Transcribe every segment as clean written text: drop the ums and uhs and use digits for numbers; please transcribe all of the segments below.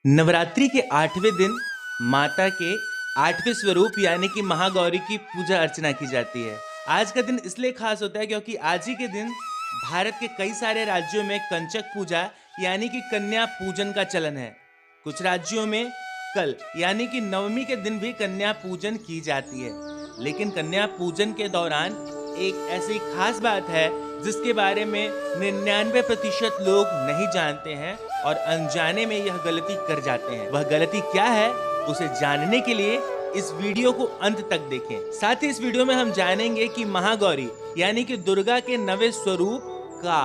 नवरात्रि के 8वें दिन माता के 8वें स्वरूप यानी कि महागौरी की पूजा अर्चना की जाती है। आज का दिन इसलिए खास होता है क्योंकि आज ही के दिन भारत के कई सारे राज्यों में कंचक पूजा यानी कि कन्या पूजन का चलन है। कुछ राज्यों में कल यानी कि नवमी के दिन भी कन्या पूजन की जाती है। लेकिन कन्या पूजन के दौरान एक ऐसी खास बात है जिसके बारे में 99% लोग नहीं जानते हैं और अनजाने में यह गलती कर जाते हैं। वह गलती क्या है उसे जानने के लिए इस वीडियो को अंत तक देखें। साथ ही इस वीडियो में हम जानेंगे कि महागौरी यानी कि दुर्गा के नवे स्वरूप का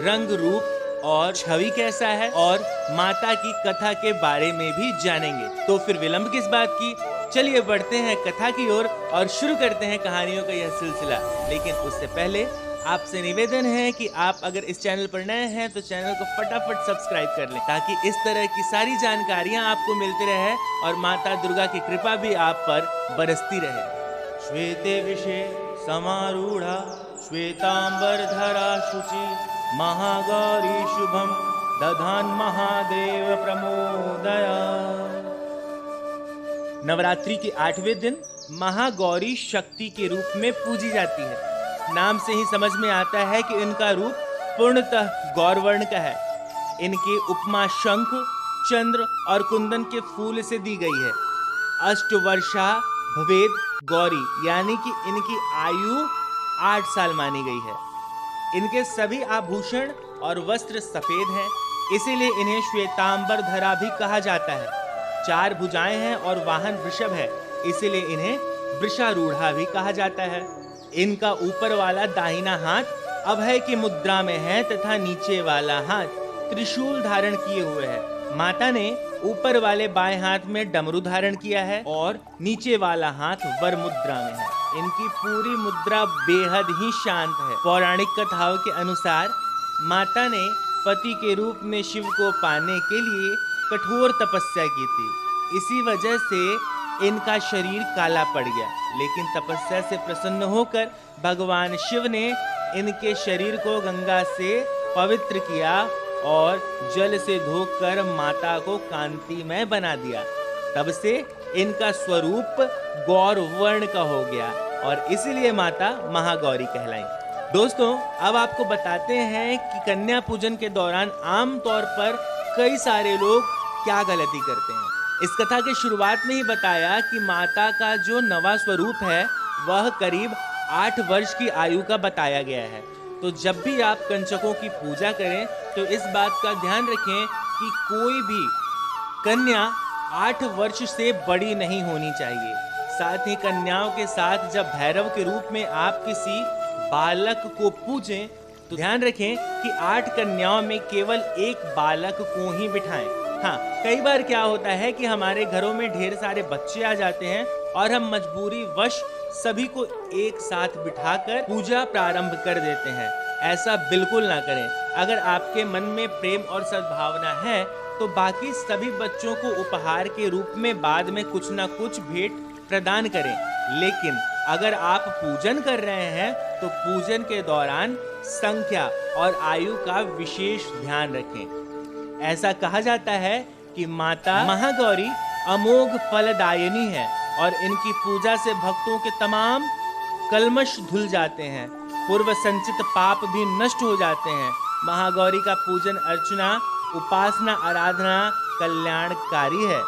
रंग रूप और छवि कैसा है और माता की कथा के बारे में भी जानेंगे। तो फिर विलंब किस बात की, चलिए बढ़ते हैं कथा की ओर और शुरू करते हैं कहानियों का यह सिलसिला। लेकिन उससे पहले आपसे निवेदन है कि आप अगर इस चैनल पर नए हैं तो चैनल को फटाफट सब्सक्राइब कर लें ताकि इस तरह की सारी जानकारियां आपको मिलती रहे और माता दुर्गा की कृपा भी आप पर बरसती रहे। श्वेते विषे समारूढ़ा श्वेतांबरधरा शुचि महागौरी शुभम दधान महादेव प्रमोदया। नवरात्रि के 8वें दिन महागौरी शक्ति के रूप में पूजी जाती है। नाम से ही समझ में आता है कि इनका रूप पूर्णतः गौरवर्ण का है। इनकी उपमा शंख, चंद्र और कुंदन के फूल से दी गई है। अष्टवर्षा भवेद गौरी यानी कि इनकी आयु 8 साल मानी गई है। इनके सभी आभूषण और वस्त्र सफेद हैं, इसीलिए इन्हें श्वेतांबर धरा भी कहा जाता है। 4 भुजाएं हैं और वाहन वृषभ है, इसीलिए इन्हें वृषारूढ़ा भी कहा जाता है। इनका ऊपर वाला दाहिना हाथ अभय की मुद्रा में है तथा नीचे वाला हाथ त्रिशूल धारण किए हुए है। माता ने ऊपर वाले बाएं हाथ में डमरू धारण किया है और नीचे वाला हाथ वर मुद्रा में है। इनकी पूरी मुद्रा बेहद ही शांत है। पौराणिक कथाओं के अनुसार माता ने पति के रूप में शिव को पाने के लिए कठोर तपस्या की थी। इसी वजह से इनका शरीर काला पड़ गया, लेकिन तपस्या से प्रसन्न होकर भगवान शिव ने इनके शरीर को गंगा से पवित्र किया और जल से धोकर माता को कांतिमय बना दिया। तब से इनका स्वरूप गौर वर्ण का हो गया और इसीलिए माता महागौरी कहलाई। दोस्तों, अब आपको बताते हैं कि कन्या पूजन के दौरान आमतौर पर कई सारे लोग क्या गलती करते हैं। इस कथा के शुरुआत में ही बताया कि माता का जो नवा स्वरूप है वह करीब 8 वर्ष की आयु का बताया गया है। तो जब भी आप कंचकों की पूजा करें तो इस बात का ध्यान रखें कि कोई भी कन्या 8 वर्ष से बड़ी नहीं होनी चाहिए। साथ ही कन्याओं के साथ जब भैरव के रूप में आप किसी बालक को पूजें तो ध्यान रखें कि 8 कन्याओं में केवल एक बालक को ही बिठाएं। हाँ, कई बार क्या होता है कि हमारे घरों में ढेर सारे बच्चे आ जाते हैं और हम मजबूरी वश सभी को एक साथ बिठाकर पूजा प्रारंभ कर देते हैं। ऐसा बिल्कुल ना करें। अगर आपके मन में प्रेम और सद्भावना है तो बाकी सभी बच्चों को उपहार के रूप में बाद में कुछ ना कुछ भेंट प्रदान करें। लेकिन अगर आप पूजन कर रहे हैं तो पूजन के दौरान संख्या और आयु का विशेष ध्यान रखें। ऐसा कहा जाता है कि माता महागौरी अमोघ फलदायिनी है और इनकी पूजा से भक्तों के तमाम कल्मश धुल जाते हैं, पूर्व संचित पाप भी नष्ट हो जाते हैं। महागौरी का पूजन अर्चना, उपासना, आराधना कल्याणकारी है।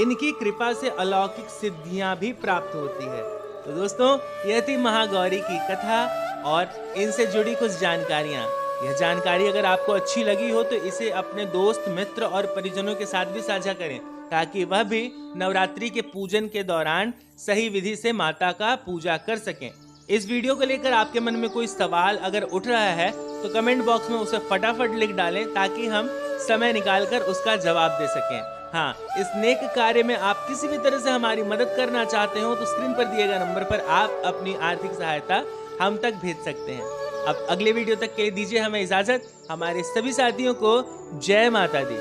इनकी कृपा से अलौकिक सिद्धियां भी प्राप्त होती है। तो दोस्तों, यह थी महागौरी की कथा और इनसे जुड़ी कुछ जानकारियां। यह जानकारी अगर आपको अच्छी लगी हो तो इसे अपने दोस्त, मित्र और परिजनों के साथ भी साझा करें ताकि वह भी नवरात्रि के पूजन के दौरान सही विधि से माता का पूजा कर सकें। इस वीडियो को लेकर आपके मन में कोई सवाल अगर उठ रहा है तो कमेंट बॉक्स में उसे फटाफट लिख डालें ताकि हम समय निकालकर उसका जवाब दे सकें। हाँ, इस नेक कार्य में आप किसी भी तरह से हमारी मदद करना चाहते हो तो स्क्रीन पर दिए गए नंबर पर आप अपनी आर्थिक सहायता हम तक भेज सकते हैं। अब अगले वीडियो तक के लिए दीजिए हमें इजाजत। हमारे सभी साथियों को जय माता दी।